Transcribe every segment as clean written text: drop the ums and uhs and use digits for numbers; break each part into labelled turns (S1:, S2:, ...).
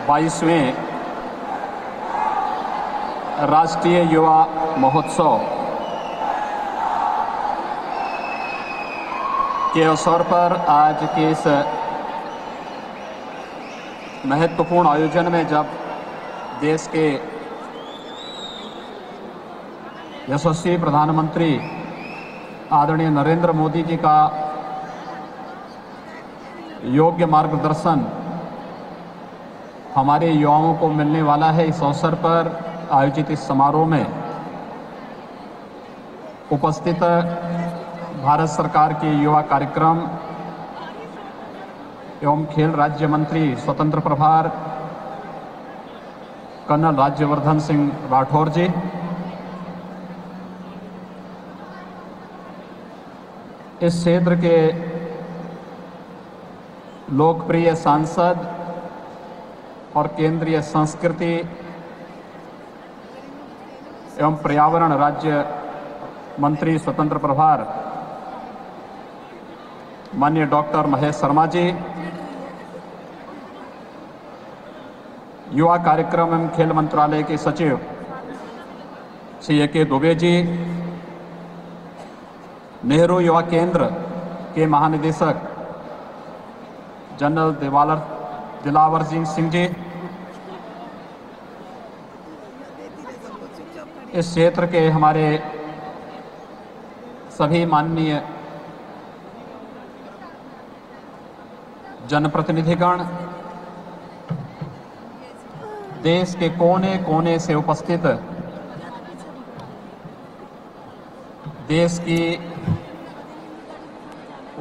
S1: 22वें राष्ट्रीय युवा महोत्सव के अवसर पर आज के इस महत्वपूर्ण आयोजन में जब देश के यशस्वी प्रधानमंत्री आदरणीय नरेंद्र मोदी जी का योग्य मार्गदर्शन हमारे युवाओं को मिलने वाला है, इस अवसर पर आयोजित इस समारोह में उपस्थित भारत सरकार के युवा कार्यक्रम एवं खेल राज्य मंत्री स्वतंत्र प्रभार कर्नल राज्यवर्धन सिंह राठौर जी, इस क्षेत्र के लोकप्रिय सांसद और केंद्रीय संस्कृति एवं पर्यावरण राज्य मंत्री स्वतंत्र प्रभार माननीय डॉक्टर महेश शर्मा जी, युवा कार्यक्रम एवं खेल मंत्रालय के सचिव श्री ए.के. दुबे जी, नेहरू युवा केंद्र के महानिदेशक जनरल दिलावर सिंह जी, इस क्षेत्र के हमारे सभी माननीय जनप्रतिनिधिगण, देश के कोने कोने से उपस्थित देश की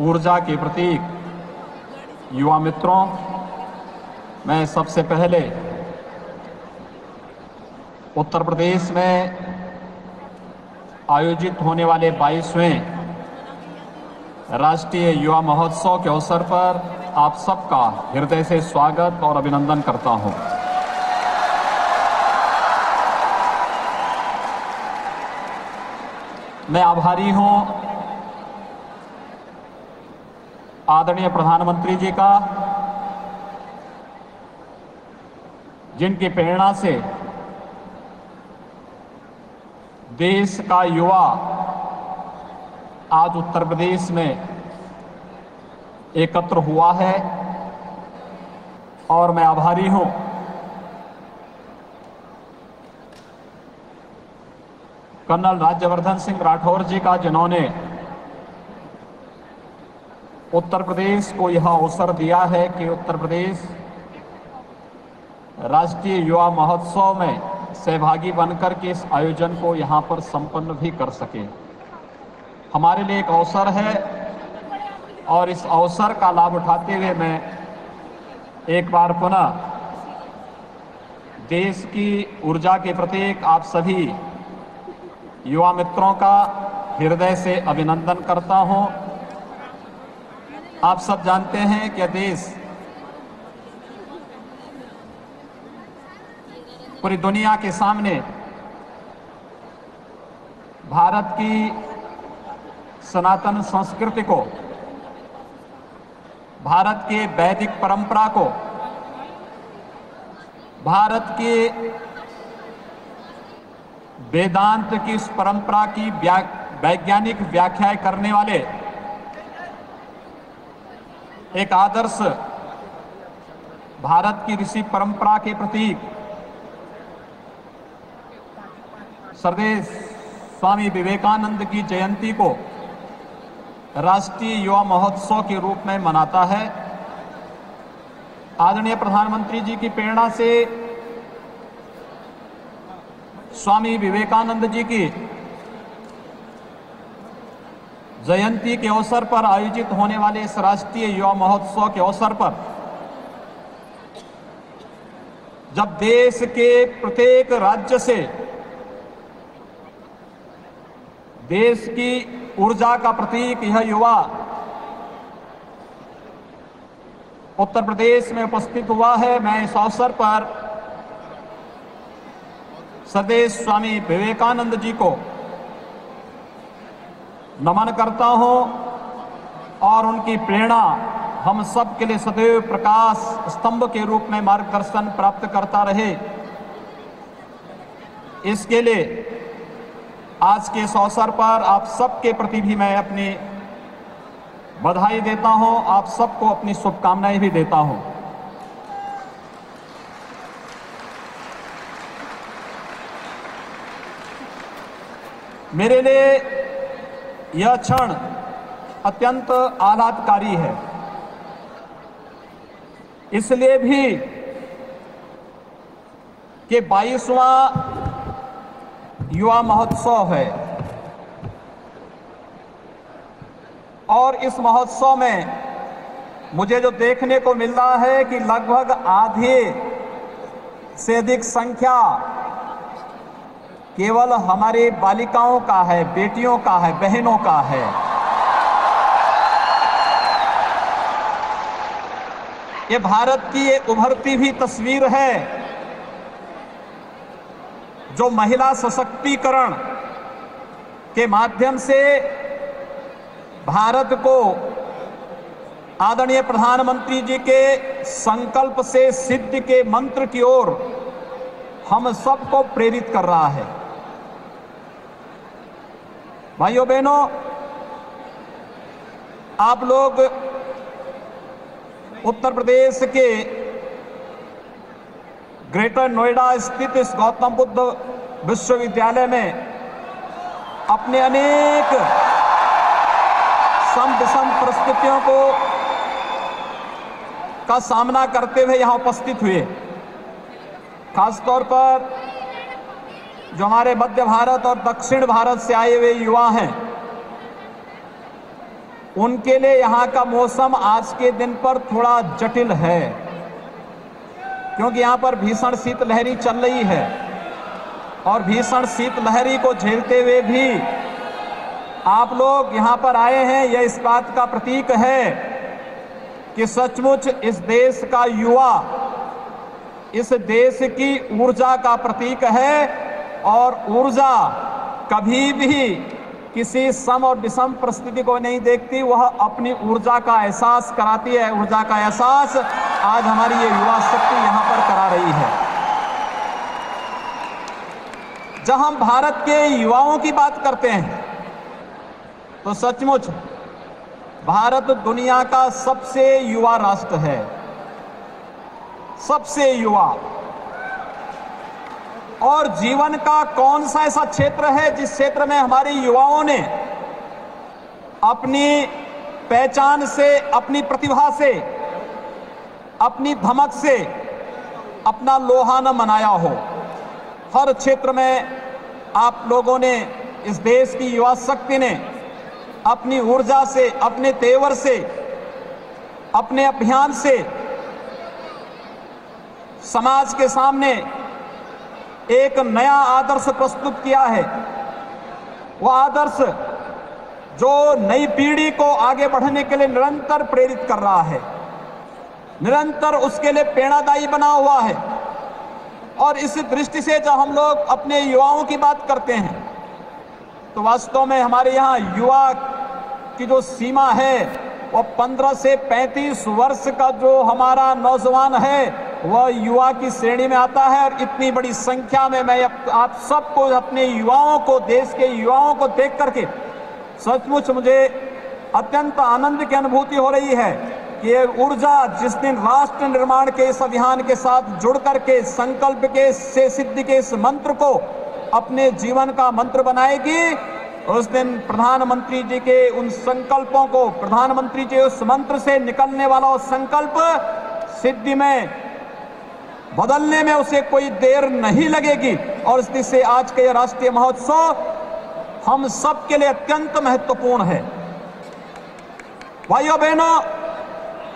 S1: ऊर्जा के प्रतीक युवा मित्रों, मैं सबसे पहले उत्तर प्रदेश में आयोजित होने वाले 22वें राष्ट्रीय युवा महोत्सव के अवसर पर आप सबका हृदय से स्वागत और अभिनंदन करता हूं। मैं आभारी हूं आदरणीय प्रधानमंत्री जी का, जिनकी प्रेरणा से देश का युवा आज उत्तर प्रदेश में एकत्र हुआ है, और मैं आभारी हूं कर्नल राज्यवर्धन सिंह राठौर जी का, जिन्होंने उत्तर प्रदेश को यह अवसर दिया है कि उत्तर प्रदेश राष्ट्रीय युवा महोत्सव में सहभागी बनकर के इस आयोजन को यहां पर संपन्न भी कर सके। हमारे लिए एक अवसर है, और इस अवसर का लाभ उठाते हुए मैं एक बार पुनः देश की ऊर्जा के प्रतीक आप सभी युवा मित्रों का हृदय से अभिनंदन करता हूं। आप सब जानते हैं कि देश पूरी दुनिया के सामने भारत की सनातन संस्कृति को, भारत के वैदिक परंपरा को, भारत के वेदांत की इस परंपरा की वैज्ञानिक व्याख्या करने वाले एक आदर्श भारत की ऋषि परंपरा के प्रतीक सरदेश स्वामी विवेकानंद की जयंती को राष्ट्रीय युवा महोत्सव के रूप में मनाता है। आदरणीय प्रधानमंत्री जी की प्रेरणा से स्वामी विवेकानंद जी की जयंती के अवसर पर आयोजित होने वाले इस राष्ट्रीय युवा महोत्सव के अवसर पर जब देश के प्रत्येक राज्य से देश की ऊर्जा का प्रतीक यह युवा उत्तर प्रदेश में उपस्थित हुआ है, मैं इस अवसर पर सरदेश स्वामी विवेकानंद जी को नमन करता हूं और उनकी प्रेरणा हम सब के लिए सदैव प्रकाश स्तंभ के रूप में मार्गदर्शन प्राप्त करता रहे, इसके लिए आज के इस अवसर पर आप सबके प्रति भी मैं अपनी बधाई देता हूं, आप सबको अपनी शुभकामनाएं भी देता हूं। मेरे लिए यह क्षण अत्यंत आह्लादकारी है, इसलिए भी कि 22वां युवा महोत्सव है और इस महोत्सव में मुझे जो देखने को मिल रहा है कि लगभग आधे से अधिक संख्या केवल हमारी बालिकाओं का है, बेटियों का है, बहनों का है। ये भारत की एक उभरती हुई तस्वीर है जो महिला सशक्तिकरण के माध्यम से भारत को आदरणीय प्रधानमंत्री जी के संकल्प से सिद्धि के मंत्र की ओर हम सबको प्रेरित कर रहा है। भाइयों बहनों, आप लोग उत्तर प्रदेश के ग्रेटर नोएडा स्थित इस गौतम बुद्ध विश्वविद्यालय में अपने अनेक विषम परिस्थितियों का सामना करते हुए यहां उपस्थित हुए। खासतौर पर जो हमारे मध्य भारत और दक्षिण भारत से आए हुए युवा हैं, उनके लिए यहाँ का मौसम आज के दिन पर थोड़ा जटिल है, क्योंकि यहाँ पर भीषण शीतलहरी चल रही है और भीषण शीतलहरी को झेलते हुए भी आप लोग यहाँ पर आए हैं। यह इस बात का प्रतीक है कि सचमुच इस देश का युवा इस देश की ऊर्जा का प्रतीक है और ऊर्जा कभी भी किसी सम और विषम परिस्थिति को नहीं देखती, वह अपनी ऊर्जा का एहसास कराती है। ऊर्जा का एहसास आज हमारी ये युवा शक्ति यहाँ पर करा रही है। जब हम भारत के युवाओं की बात करते हैं तो सचमुच भारत दुनिया का सबसे युवा राष्ट्र है, सबसे युवा। और जीवन का कौन सा ऐसा क्षेत्र है जिस क्षेत्र में हमारे युवाओं ने अपनी पहचान से, अपनी प्रतिभा से, अपनी धमक से अपना लोहा न मनाया हो। हर क्षेत्र में आप लोगों ने, इस देश की युवा शक्ति ने अपनी ऊर्जा से, अपने तेवर से, अपने अभियान से समाज के सामने एक नया आदर्श प्रस्तुत किया है। वह आदर्श जो नई पीढ़ी को आगे बढ़ने के लिए निरंतर प्रेरित कर रहा है, निरंतर उसके लिए प्रेरणादायी बना हुआ है। और इस दृष्टि से जब हम लोग अपने युवाओं की बात करते हैं तो वास्तव में हमारे यहाँ युवा की जो सीमा है वो 15 से 35 वर्ष का जो हमारा नौजवान है वह युवा की श्रेणी में आता है। और इतनी बड़ी संख्या में मैं आप सबको, अपने युवाओं को, देश के युवाओं को देख करके सचमुच मुझे अत्यंत आनंद की अनुभूति हो रही है कि ये ऊर्जा जिस दिन राष्ट्र निर्माण के इस अभियान के साथ जुड़ करके संकल्प के से सिद्धि के इस मंत्र को अपने जीवन का मंत्र बनाएगी, उस दिन प्रधानमंत्री जी के उन संकल्पों को, प्रधानमंत्री जी उस मंत्र से निकलने वाला उस संकल्प सिद्धि में बदलने में उसे कोई देर नहीं लगेगी। और इसलिए से आज के राष्ट्रीय महोत्सव हम सब के लिए अत्यंत महत्वपूर्ण है। भाइयों बहनों,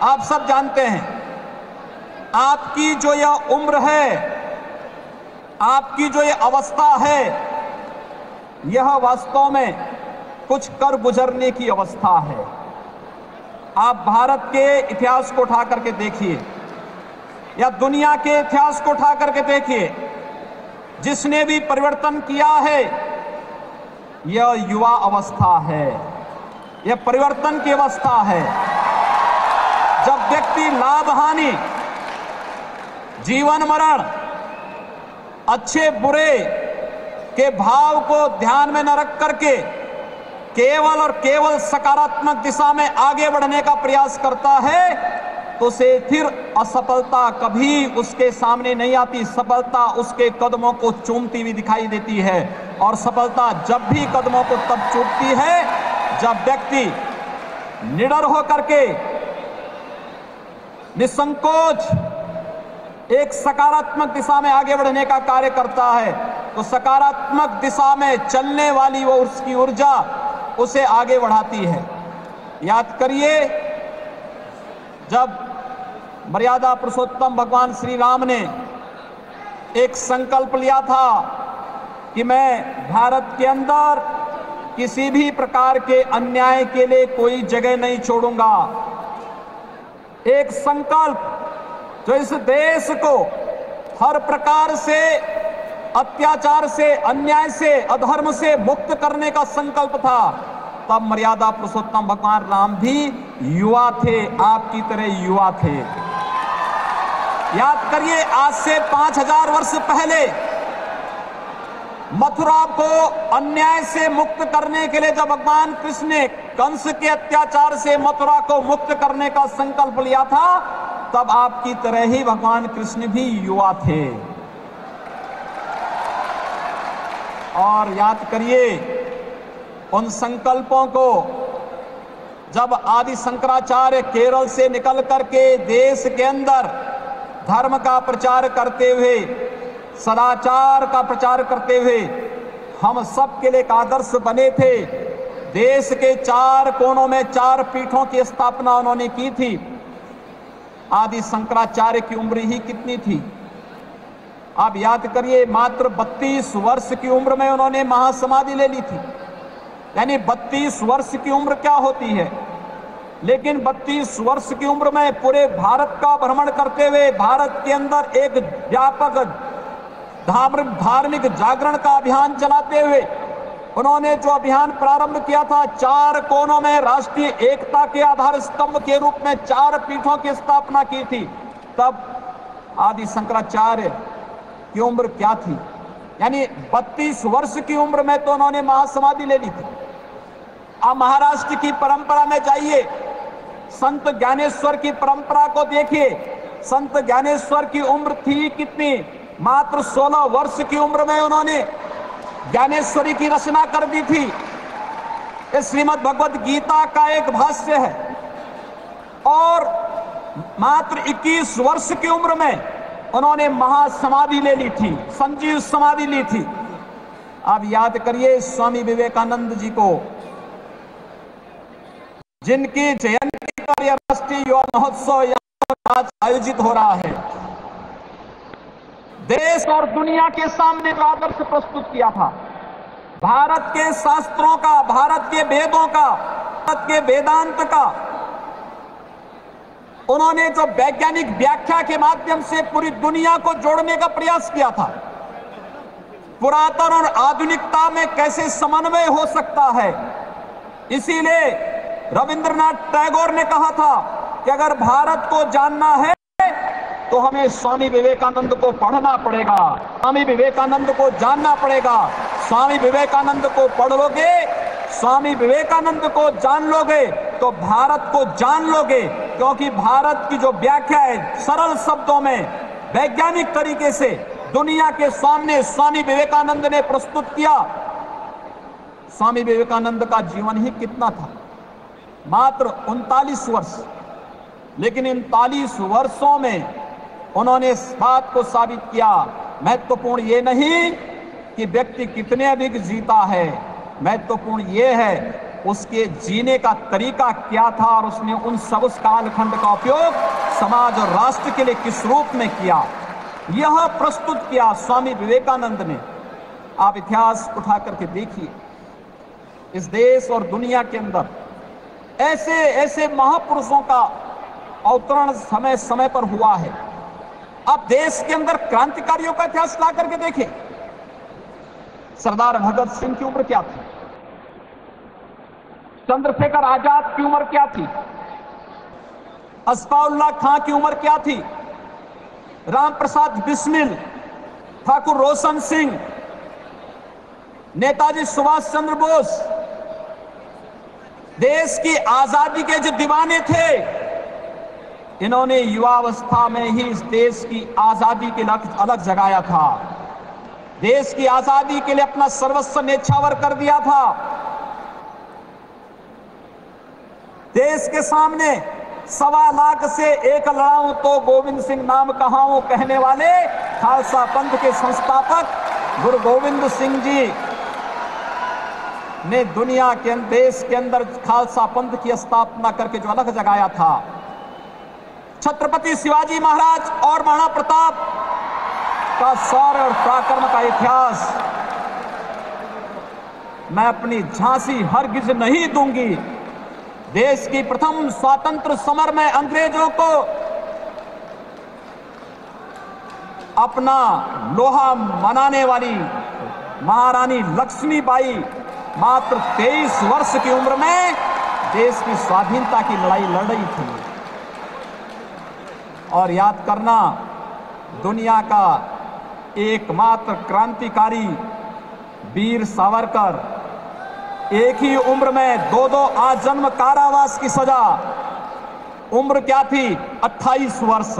S1: आप सब जानते हैं आपकी जो यह उम्र है, आपकी जो ये अवस्था है, यह वास्तव में कुछ कर गुजरने की अवस्था है। आप भारत के इतिहास को उठा करके देखिए या दुनिया के इतिहास को उठा करके देखिए, जिसने भी परिवर्तन किया है यह युवा अवस्था है, यह परिवर्तन की अवस्था है। व्यक्ति लाभ हानि, जीवन मरण, अच्छे बुरे के भाव को ध्यान में न रख करके केवल और केवल सकारात्मक दिशा में आगे बढ़ने का प्रयास करता है, तो उसे फिर असफलता कभी उसके सामने नहीं आती। सफलता उसके कदमों को चूमती हुई दिखाई देती है, और सफलता जब भी कदमों को तब चूमती है जब व्यक्ति निडर होकर के निसंकोच एक सकारात्मक दिशा में आगे बढ़ने का कार्य करता है। तो सकारात्मक दिशा में चलने वाली वो उसकी ऊर्जा उसे आगे बढ़ाती है। याद करिए, जब मर्यादा पुरुषोत्तम भगवान श्री राम ने एक संकल्प लिया था कि मैं भारत के अंदर किसी भी प्रकार के अन्याय के लिए कोई जगह नहीं छोड़ूंगा, एक संकल्प जो इस देश को हर प्रकार से अत्याचार से, अन्याय से, अधर्म से मुक्त करने का संकल्प था, तब मर्यादा पुरुषोत्तम भगवान राम भी युवा थे, आपकी तरह युवा थे। याद करिए, आज से 5000 वर्ष पहले मथुरा को अन्याय से मुक्त करने के लिए जब भगवान कृष्ण ने कंस के अत्याचार से मथुरा को मुक्त करने का संकल्प लिया था, तब आपकी तरह ही भगवान कृष्ण भी युवा थे। और याद करिए, उन संकल्पों को जब आदि शंकराचार्य केरल से निकल करके देश के अंदर धर्म का प्रचार करते हुए, सदाचार का प्रचार करते हुए हम सब के लिए एक आदर्श बने थे। देश के 4 कोनों में 4 पीठों की स्थापना उन्होंने की थी। आदि शंकराचार्य की उम्र ही कितनी थी? आप याद करिए, मात्र 32 वर्ष की उम्र में उन्होंने महासमाधि ले ली थी। यानी 32 वर्ष की उम्र क्या होती है? लेकिन 32 वर्ष की उम्र में पूरे भारत का भ्रमण करते हुए भारत के अंदर एक व्यापक धार्मिक जागरण का अभियान चलाते हुए उन्होंने जो अभियान प्रारंभ किया था, 4 कोनों में राष्ट्रीय एकता के आधार स्तंभ के रूप में 4 पीठों की स्थापना की थी, तब आदि शंकराचार्य की उम्र क्या थी? यानी 32 वर्ष की उम्र में तो उन्होंने महासमाधि ले ली थी। आप महाराष्ट्र की परंपरा में जाइए, संत ज्ञानेश्वर की परंपरा को देखिए। संत ज्ञानेश्वर की उम्र थी कितनी? मात्र 16 वर्ष की उम्र में उन्होंने ज्ञानेश्वरी की रचना कर दी थी। ये श्रीमद् भगवद गीता का एक भाष्य है। और मात्र 21 वर्ष की उम्र में उन्होंने महासमाधि ले ली थी, संजीव समाधि ली थी। आप याद करिए, स्वामी विवेकानंद जी को, जिनकी जयंती पर यह राष्ट्रीय युवा महोत्सव आज आयोजित हो रहा है, देश और दुनिया के सामने जो आदर्श प्रस्तुत किया था, भारत के शास्त्रों का, भारत के वेदों का, भारत के वेदांत का, उन्होंने जो वैज्ञानिक व्याख्या के माध्यम से पूरी दुनिया को जोड़ने का प्रयास किया था। पुरातन और आधुनिकता में कैसे समन्वय हो सकता है, इसीलिए रविंद्रनाथ टैगोर ने कहा था कि अगर भारत को जानना है तो हमें स्वामी विवेकानंद को पढ़ना पड़ेगा, स्वामी विवेकानंद को जानना पड़ेगा। स्वामी विवेकानंद को पढ़ लोगे, स्वामी विवेकानंद को जान लोगे तो भारत को जान लोगे, क्योंकि भारत की जो व्याख्या है सरल शब्दों में वैज्ञानिक तरीके से दुनिया के सामने स्वामी विवेकानंद ने प्रस्तुत किया। स्वामी विवेकानंद का जीवन ही कितना था? मात्र 39 वर्ष। लेकिन इन 39 वर्षों में उन्होंने इस बात को साबित किया, महत्वपूर्ण ये नहीं कि व्यक्ति कितने अधिक जीता है, महत्वपूर्ण ये है उसके जीने का तरीका क्या था और उसने उन सब उस कालखंड का उपयोग समाज और राष्ट्र के लिए किस रूप में किया, यह प्रस्तुत किया स्वामी विवेकानंद ने। आप इतिहास उठा करके देखिए, इस देश और दुनिया के अंदर ऐसे ऐसे महापुरुषों का अवतरण समय समय पर हुआ है। आप देश के अंदर क्रांतिकारियों का इतिहास ला करके देखें। सरदार भगत सिंह की उम्र क्या थी? चंद्रशेखर आजाद की उम्र क्या थी? अस्फाउल्लाह खां की उम्र क्या थी, राम प्रसाद बिस्मिल, ठाकुर रोशन सिंह, नेताजी सुभाष चंद्र बोस, देश की आजादी के जो दीवाने थे, इन्होंने युवावस्था में ही इस देश की आजादी के लिए अलग जगाया था, देश की आजादी के लिए अपना सर्वस्व न्यौछावर कर दिया था। देश के सामने 1.25 लाख से एक लड़ाऊं तो गोविंद सिंह नाम कहाऊं कहने वाले खालसा पंथ के संस्थापक गुरु गोविंद सिंह जी ने दुनिया के देश के अंदर खालसा पंथ की स्थापना करके जो अलग जगाया था। छत्रपति शिवाजी महाराज और महाराणा प्रताप का शौर्य और पराक्रम का इतिहास मैं अपनी झांसी हरगिज नहीं दूंगी। देश की प्रथम स्वतंत्र समर में अंग्रेजों को अपना लोहा मनाने वाली महारानी लक्ष्मीबाई मात्र 23 वर्ष की उम्र में देश की स्वाधीनता की लड़ाई लड़ रही थी। और याद करना, दुनिया का एकमात्र क्रांतिकारी वीर सावरकर एक ही उम्र में 2 आजन्म कारावास की सजा, उम्र क्या थी, 28 वर्ष।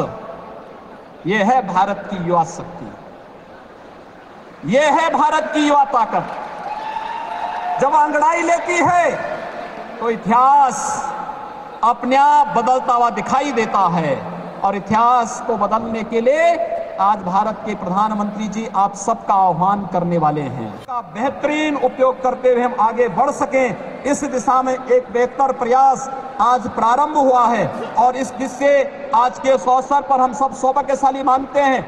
S1: यह है भारत की युवा शक्ति, यह है भारत की युवा ताकत। जब अंगड़ाई लेती है तो इतिहास अपने आप बदलता हुआ दिखाई देता है। और इतिहास को बदलने के लिए आज भारत के प्रधानमंत्री जी आप सबका आह्वान करने वाले हैं। का बेहतरीन उपयोग करते हुए हम आगे बढ़ सकें, इस दिशा में एक बेहतर प्रयास आज प्रारंभ हुआ है। और इस जिससे आज के इस अवसर पर हम सब सौभाग्यशाली मानते हैं,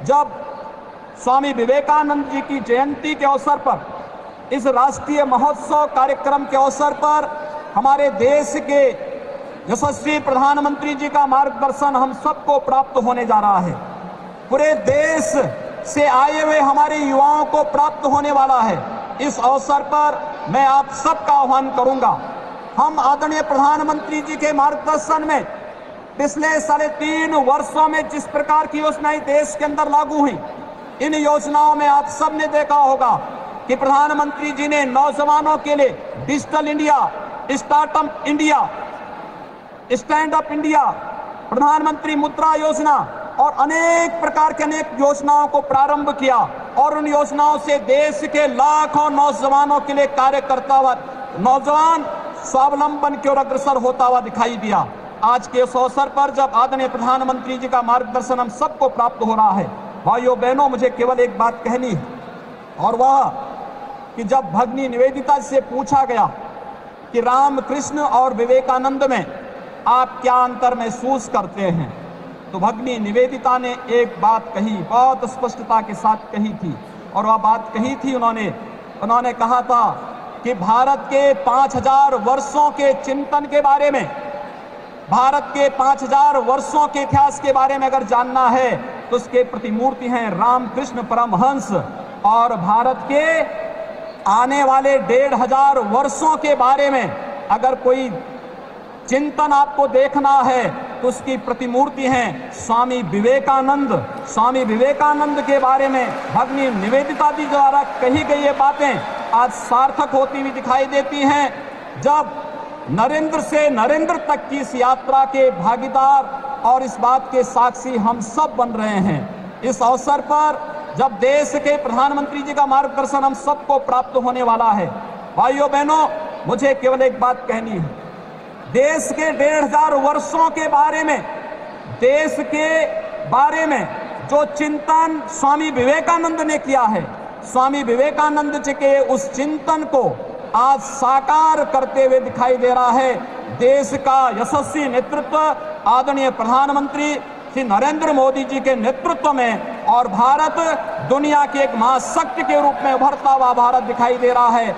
S1: जब स्वामी विवेकानंद जी की जयंती के अवसर पर, इस राष्ट्रीय महोत्सव कार्यक्रम के अवसर पर हमारे देश के यशस्वी प्रधानमंत्री जी का मार्गदर्शन हम सबको प्राप्त होने जा रहा है। पूरे देश से आए हुए हमारे युवाओं को प्राप्त होने वाला है। इस अवसर पर मैं आप सबका आह्वान करूंगा, हम आदरणीय प्रधानमंत्री जी के मार्गदर्शन में पिछले 3.5 वर्षों में जिस प्रकार की योजनाएं देश के अंदर लागू हुई, इन योजनाओं में आप सबने देखा होगा कि प्रधानमंत्री जी ने नौजवानों के लिए digital India, startup India, stand up India, प्रधानमंत्री मुद्रा योजना और अनेक प्रकार के अनेक योजनाओं को प्रारंभ किया। और उन योजनाओं से देश के लाखों नौजवानों के लिए कार्य करता हुआ नौजवान स्वावलंबन की ओर अग्रसर होता हुआ दिखाई दिया। आज के इस अवसर पर जब आदरणीय प्रधानमंत्री जी का मार्गदर्शन हम सबको प्राप्त हो रहा है, भाइयों बहनों, मुझे केवल एक बात कहनी है, और वह कि जब भगिनी निवेदिता से पूछा गया कि रामकृष्ण और विवेकानंद में आप क्या अंतर महसूस करते हैं, तो भगिनी निवेदिता ने एक बात कही, बहुत स्पष्टता के साथ कही थी। और वह बात कही थी, उन्होंने कहा था कि भारत के 5000 वर्षों के चिंतन के बारे में, भारत के 5000 वर्षों के इतिहास के बारे में अगर जानना है तो उसके प्रतिमूर्ति हैं रामकृष्ण परमहंस। और भारत के आने वाले 1500 वर्षों के बारे में अगर कोई चिंतन आपको देखना है तो उसकी प्रतिमूर्ति हैं स्वामी विवेकानंद। स्वामी विवेकानंद के बारे में भगिनी निवेदिता जी द्वारा कही गई ये बातें आज सार्थक होती हुई दिखाई देती हैं, जब नरेंद्र से नरेंद्र तक की इस यात्रा के भागीदार और इस बात के साक्षी हम सब बन रहे हैं। इस अवसर पर जब देश के प्रधानमंत्री जी का मार्गदर्शन हम सबको प्राप्त होने वाला है, भाइयों बहनों, मुझे केवल एक बात कहनी है, देश के 1500 वर्षों के बारे में, देश के बारे में जो चिंतन स्वामी विवेकानंद ने किया है, स्वामी विवेकानंद जी के उस चिंतन को आज साकार करते हुए दिखाई दे रहा है देश का यशस्वी नेतृत्व आदरणीय प्रधानमंत्री श्री नरेंद्र मोदी जी के नेतृत्व में। और भारत दुनिया की एक महाशक्ति के रूप में उभरता हुआ भारत दिखाई दे रहा है।